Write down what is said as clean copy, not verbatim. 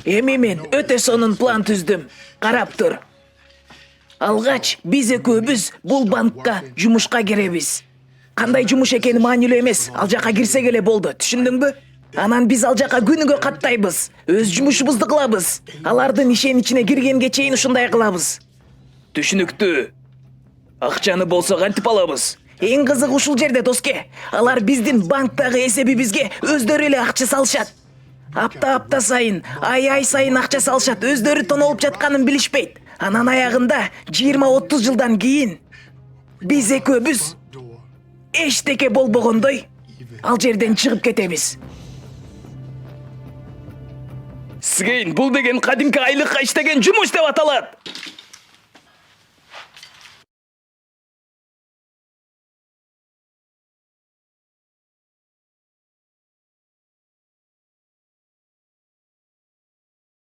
Эми мен өтө сонун план түздүм. Карап тур. Алгач биз экөөбүз бул банкка жумушка киребиз. Кандай жумуш экени маанилүү эмес, ал жака кирсек эле болду, түшүндүңбү? Анан биз ал жака күнүгө каттайбыз, өз жумушубузду кылабыз. Алардын ишенимине киргенге чейин ушундай кылабыз. Түшүнүктүү. Акчаны болсо кантип алабыз? Эң кызыгы ушул жерде, доске. Алар биздин банктагы эсебибизге өздөрү эле акча салышат. Апта сайын, ай сайын акча салышат, өздөрү тонолуп жатканын билишпейт. Анан аягында 20-30 жылдан кийин биз экөөбүз эчтеке болбогондой ал жерден чыгып кетебиз. Сигейн, бул деген кадимки айлыкка иштеген жумуш деп аталат.